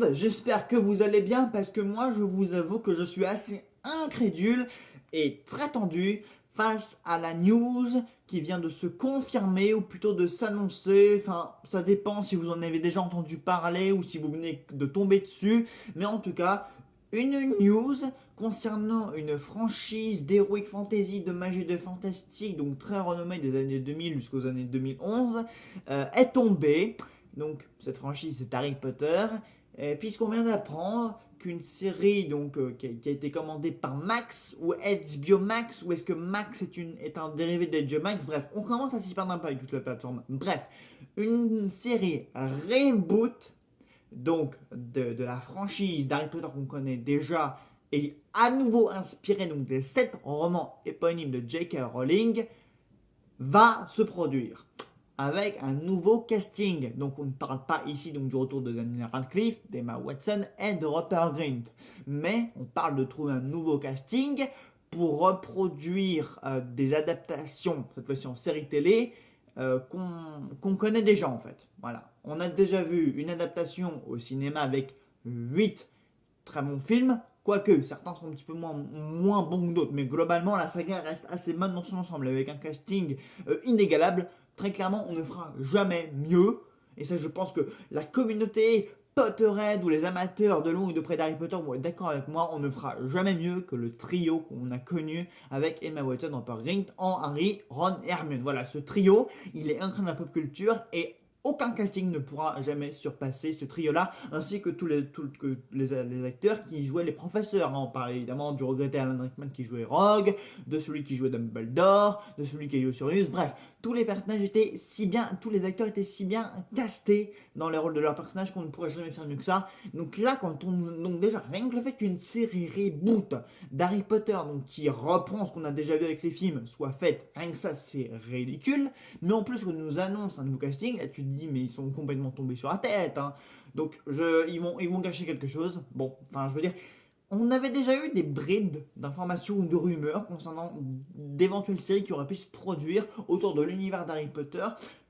monde, j'espère que vous allez bien parce que moi je vous avoue que je suis assez incrédule et très tendu face à la news qui vient de se confirmer ou plutôt de s'annoncer. Enfin, ça dépend si vous en avez déjà entendu parler ou si vous venez de tomber dessus. Mais en tout cas, une news concernant une franchise d'Heroic Fantasy, de magie de fantastique, donc très renommée des années 2000 jusqu'aux années 2011, est tombée. Donc cette franchise c'est Harry Potter. Puisqu'on vient d'apprendre qu'une série qui a été commandée par Max ou HBO Max, ou est-ce que Max est un dérivé d'HBO Max, bref, on commence à s'y perdre un peu avec toute la plateforme. Bref, une série reboot donc de la franchise d'Harry Potter qu'on connaît déjà et à nouveau inspirée donc des 7 romans éponymes de J.K. Rowling va se produire avec un nouveau casting. Donc on ne parle pas ici donc du retour de Daniel Radcliffe, d'Emma Watson et de Rupert Grint, mais on parle de trouver un nouveau casting pour reproduire des adaptations, cette fois-ci en série télé, qu'on connaît déjà en fait. Voilà. On a déjà vu une adaptation au cinéma avec 8 très bons films, quoique certains sont un petit peu moins bons que d'autres, mais globalement la saga reste assez bonne dans son ensemble, avec un casting inégalable. Très clairement, on ne fera jamais mieux, et ça je pense que la communauté Potterhead ou les amateurs de loin ou de près d'Harry Potter vont être d'accord avec moi, on ne fera jamais mieux que le trio qu'on a connu avec Emma Watson, Rupert Grint en Harry, Ron et Hermione. Voilà, ce trio, il est ancré dans la pop culture et aucun casting ne pourra jamais surpasser ce trio-là, ainsi que les acteurs qui jouaient les professeurs. On parle évidemment du regretté Alan Rickman qui jouait Rogue, de celui qui jouait Dumbledore, de celui qui jouait Sirius. Bref, tous les personnages étaient si bien, tous les acteurs étaient si bien castés dans les rôles de leurs personnages qu'on ne pourrait jamais faire mieux que ça. Donc là, donc déjà, rien que le fait qu'une série reboot d'Harry Potter, donc qui reprend ce qu'on a déjà vu avec les films, soit faite, rien que ça, c'est ridicule. Mais en plus, qu'on nous annonce un nouveau casting, là, tu te dis, mais ils sont complètement tombés sur la tête. Hein. Donc, ils vont gâcher quelque chose. Bon, enfin, je veux dire, on avait déjà eu des brides d'informations ou de rumeurs concernant d'éventuelles séries qui auraient pu se produire autour de l'univers d'Harry Potter.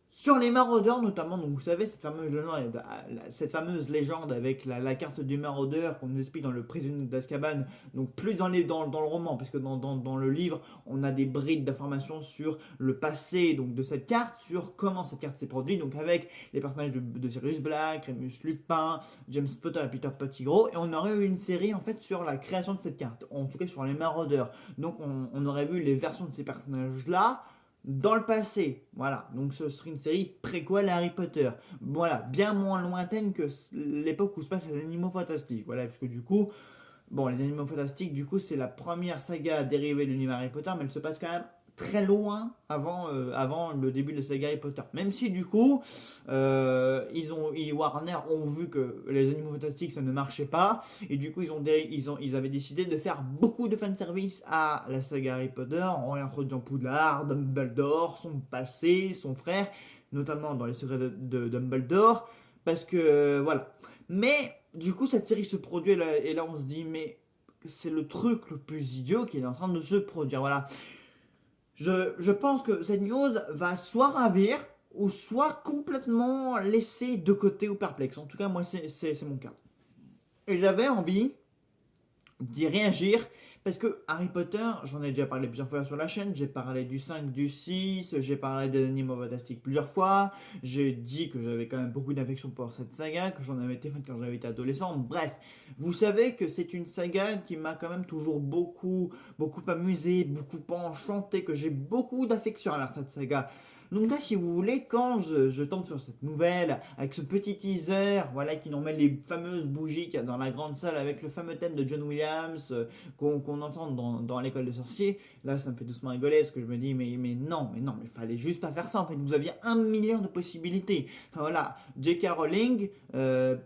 Sur les maraudeurs notamment, donc vous savez, cette fameuse légende avec la carte du maraudeur qu'on nous explique dans le prisonnier d'Azkaban, donc plus dans le roman, parce que dans le livre, on a des brides d'informations sur le passé donc, de cette carte, sur comment cette carte s'est produite, donc avec les personnages de Sirius Black, Remus Lupin, James Potter et Peter Pettigrew, et on aurait eu une série en fait sur la création de cette carte, en tout cas sur les maraudeurs. Donc on aurait vu les versions de ces personnages-là, dans le passé. Voilà, donc ce serait une série préquelle à Harry Potter. Voilà, bien moins lointaine que l'époque où se passent les animaux fantastiques. Voilà, parce que du coup, bon, les animaux fantastiques, du coup, c'est la première saga dérivée de l'univers Harry Potter, mais elle se passe quand même très loin avant le début de la saga Harry Potter. Même si du coup, Warner ont vu que les animaux fantastiques ça ne marchait pas, et du coup ils avaient décidé de faire beaucoup de fanservice à la saga Harry Potter en introduisant Poudlard, Dumbledore, son passé, son frère, notamment dans les secrets de Dumbledore, parce que voilà. Mais du coup cette série se produit et là on se dit mais c'est le truc le plus idiot qui est en train de se produire. Voilà. Je pense que cette news va soit ravir ou soit complètement laisser de côté ou perplexe. En tout cas, moi, c'est mon cas. Et j'avais envie d'y réagir parce que Harry Potter, j'en ai déjà parlé plusieurs fois sur la chaîne, j'ai parlé du 5, du 6, j'ai parlé des animaux fantastiques plusieurs fois, j'ai dit que j'avais quand même beaucoup d'affection pour cette saga, que j'en avais été fan quand j'avais été adolescent, bref, vous savez que c'est une saga qui m'a quand même toujours beaucoup amusé, beaucoup enchanté, que j'ai beaucoup d'affection à cette saga. Donc là, si vous voulez, quand je tombe sur cette nouvelle, avec ce petit teaser, voilà, qui nous met les fameuses bougies qu'il y a dans la grande salle, avec le fameux thème de John Williams, qu'on entend dans l'école des sorciers, là, ça me fait doucement rigoler, parce que je me dis, mais fallait juste pas faire ça, en fait, vous aviez 1 milliard de possibilités. Enfin, voilà, J.K. Rowling,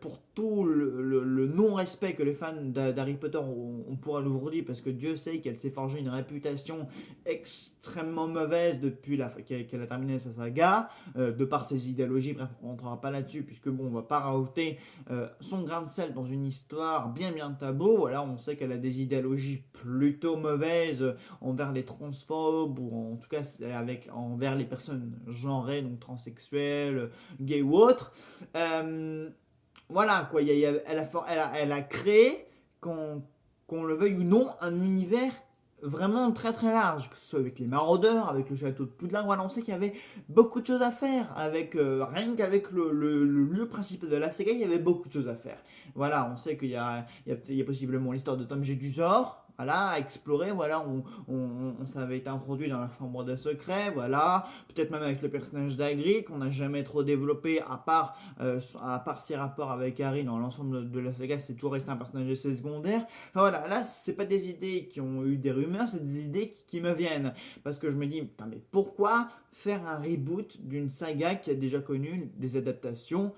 pour tout le non-respect que les fans d'Harry Potter ont pour elle aujourd'hui, parce que Dieu sait qu'elle s'est forgé une réputation extrêmement mauvaise depuis qu'elle a terminé sa saga, de par ses idéologies, bref, on ne rentrera pas là-dessus, puisque bon, on va pas rajouter son grain de sel dans une histoire bien tabou. Voilà, on sait qu'elle a des idéologies plutôt mauvaises envers les transphobes, ou en tout cas envers les personnes genrées, donc transsexuelles, gays ou autres. voilà, quoi, elle a créé, qu'on qu'on le veuille ou non, un univers vraiment très très large, que ce soit avec les maraudeurs, avec le château de Poudlard. Voilà, on sait qu'il y avait beaucoup de choses à faire, avec, rien qu'avec le lieu principal de la saga, il y avait beaucoup de choses à faire. Voilà, on sait qu'il y a possiblement l'histoire de Tom Jedusor, voilà, à explorer, voilà, ça avait été introduit dans la chambre des secrets, voilà, peut-être même avec le personnage d'Hagrid, qu'on n'a jamais trop développé, à part ses rapports avec Harry dans l'ensemble de la saga, c'est toujours resté un personnage assez secondaire. Enfin voilà, là, c'est pas des idées qui ont eu des rumeurs, c'est des idées qui me viennent. Parce que je me dis, putain, mais pourquoi faire un reboot d'une saga qui a déjà connu des adaptations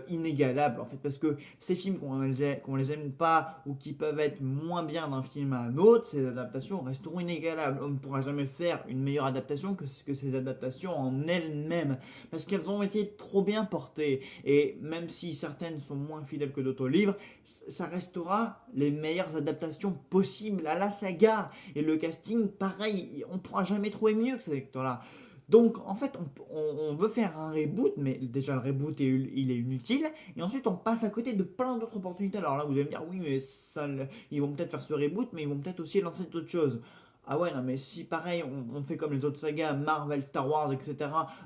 inégalables en fait? Parce que ces films, qu'on les aime pas ou qui peuvent être moins bien d'un film à un autre, ces adaptations resteront inégalables. On ne pourra jamais faire une meilleure adaptation que ces adaptations en elles-mêmes. Parce qu'elles ont été trop bien portées. Et même si certaines sont moins fidèles que d'autres livres, ça restera les meilleures adaptations possibles à la saga. Et le casting, pareil, on pourra jamais trouver mieux que ces acteurs-là. Donc en fait, on veut faire un reboot, mais déjà le reboot il est inutile, et ensuite on passe à côté de plein d'autres opportunités. Alors là, vous allez me dire, oui, mais ça, ils vont peut-être faire ce reboot, mais ils vont peut-être aussi lancer d'autres choses. Ah ouais, non, mais si pareil, on fait comme les autres sagas, Marvel, Star Wars, etc.,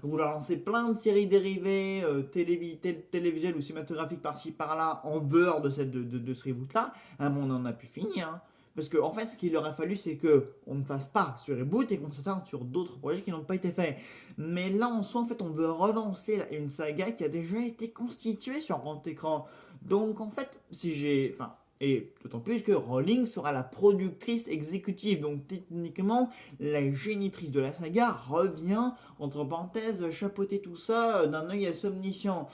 vous leur lancez plein de séries dérivées, télévisuelles ou cinématographiques par-ci par-là, en dehors de ce reboot-là, hein, bon, on en a pu finir, hein. Parce que en fait, ce qu'il aurait fallu, c'est que on ne fasse pas ce reboot et qu'on s'attarde sur d'autres projets qui n'ont pas été faits. Mais là, en soi, en fait, on veut relancer une saga qui a déjà été constituée sur grand écran. Donc, en fait, si j'ai, enfin, et d'autant plus que Rowling sera la productrice exécutive. Donc, techniquement, la génitrice de la saga revient, entre parenthèses, chapeauter tout ça d'un œil omniscient.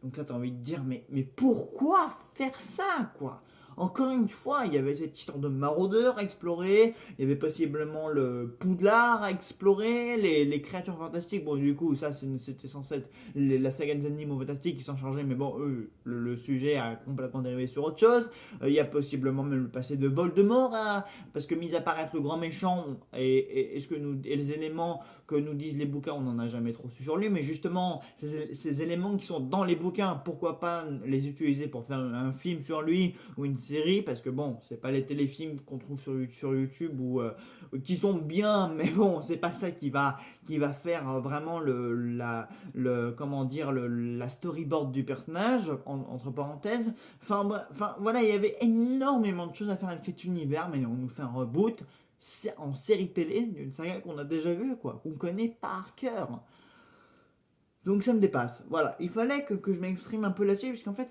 Donc là, t'as envie de dire, mais pourquoi faire ça, quoi? Encore une fois, il y avait cette histoire de maraudeur à explorer, il y avait possiblement le Poudlard à explorer, les créatures fantastiques. Bon, du coup, ça, c'était censé être la saga des animaux fantastiques qui s'en chargeaient, mais bon, eux, le sujet a complètement dérivé sur autre chose. Il y a possiblement même le passé de Voldemort, parce que, mis à part être le grand méchant, et les éléments que nous disent les bouquins, on n'en a jamais trop su sur lui, mais justement, ces éléments qui sont dans les bouquins, pourquoi pas les utiliser pour faire un film sur lui ou une série, parce que bon, c'est pas les téléfilms qu'on trouve sur YouTube ou qui sont bien, mais bon, c'est pas ça qui va faire vraiment comment dire, la storyboard du personnage, entre parenthèses. Enfin, voilà, il y avait énormément de choses à faire avec cet univers, mais on nous fait un reboot en série télé d'une saga qu'on a déjà vue, quoi, qu'on connaît par cœur. Donc ça me dépasse. Voilà, il fallait que je m'exprime un peu là-dessus, puisqu'en fait,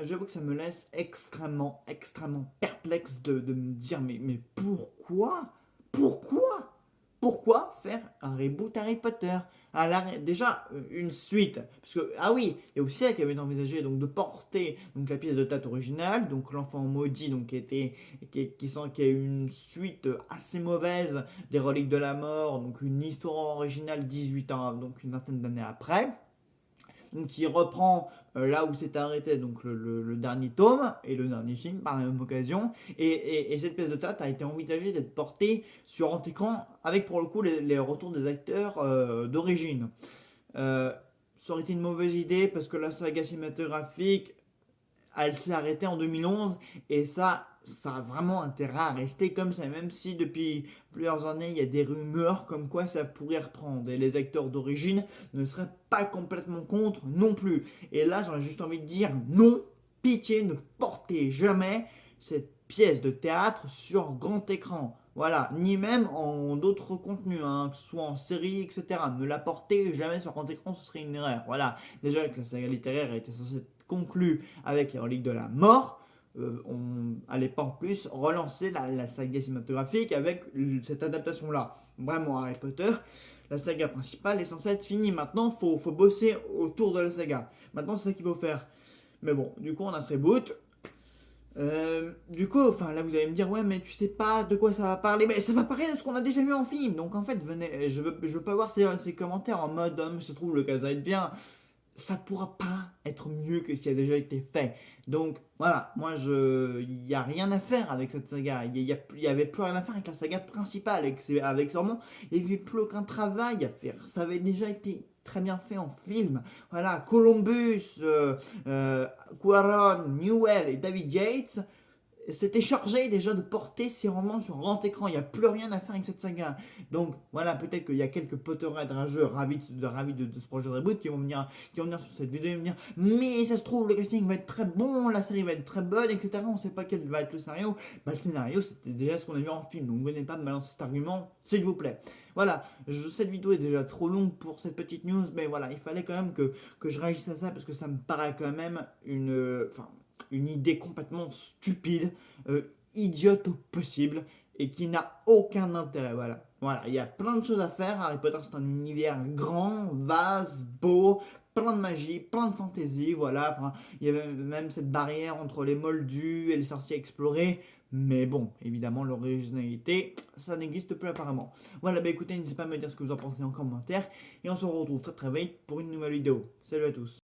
j'avoue que ça me laisse extrêmement perplexe de me dire, mais pourquoi? Pourquoi? Pourquoi faire un reboot Harry Potter? Déjà, une suite. Parce que, ah oui, il y a aussi elle qui avait envisagé donc, de porter donc, la pièce de Tate originale, donc l'enfant maudit, donc, qui a eu une suite assez mauvaise des reliques de la mort, donc une histoire originale 18 ans, donc une vingtaine d'années après, donc qui reprend là où s'était arrêté donc le dernier tome et le dernier film par la même occasion, et cette pièce de théâtre a été envisagée d'être portée sur grand écran avec pour le coup les retours des acteurs d'origine. Ça aurait été une mauvaise idée parce que la saga cinématographique elle s'est arrêtée en 2011 et ça a vraiment intérêt à rester comme ça, même si depuis plusieurs années il y a des rumeurs comme quoi ça pourrait reprendre et les acteurs d'origine ne seraient pas complètement contre non plus. Et là j'aurais juste envie de dire non, pitié, ne portez jamais cette pièce de théâtre sur grand écran. Voilà, ni même en d'autres contenus, hein, que ce soit en série, etc. Ne la portez jamais sur grand écran, ce serait une erreur. Voilà, déjà que la saga littéraire était censée être conclue avec les reliques de la mort, on n'allait pas en plus relancer la saga cinématographique avec cette adaptation-là. Vraiment, Harry Potter, la saga principale est censée être finie. Maintenant, faut bosser autour de la saga. Maintenant, c'est ça qu'il faut faire. Mais bon, du coup, on a ce reboot. Du coup, enfin là vous allez me dire ouais mais tu sais pas de quoi ça va parler, mais ça va parler de ce qu'on a déjà vu en film. Donc en fait venez, je veux pas voir ces commentaires en mode oh, mais se trouve le cas va être bien. Ça pourra pas être mieux que ce qui a déjà été fait. Donc voilà, il y a rien à faire avec cette saga. Il y avait plus rien à faire avec la saga principale, avec sûrement il y avait plus aucun travail à faire. Ça avait déjà été très bien fait en film. Voilà, Columbus, Cuarón, Newell et David Yates s'était chargé déjà de porter ces romans sur grand écran. Il n'y a plus rien à faire avec cette saga. Donc voilà, peut-être qu'il y a quelques Potterhead rageux ravis de ce projet de reboot qui vont venir sur cette vidéo et me dire mais ça se trouve, le casting va être très bon, la série va être très bonne, etc. On ne sait pas quel va être le scénario. Bah, le scénario, c'était déjà ce qu'on a vu en film. Donc vous venez pas me balancer cet argument, s'il vous plaît. Voilà, cette vidéo est déjà trop longue pour cette petite news, mais voilà, il fallait quand même que je réagisse à ça parce que ça me paraît quand même une idée complètement stupide, idiote au possible et qui n'a aucun intérêt. Voilà. Voilà, il y a plein de choses à faire. Harry Potter, c'est un univers grand, vaste, beau, plein de magie, plein de fantaisie. Voilà, enfin, il y avait même cette barrière entre les moldus et les sorciers explorés. Mais bon, évidemment, l'originalité, ça n'existe plus apparemment. Voilà, bah écoutez, n'hésitez pas à me dire ce que vous en pensez en commentaire. Et on se retrouve très très vite pour une nouvelle vidéo. Salut à tous.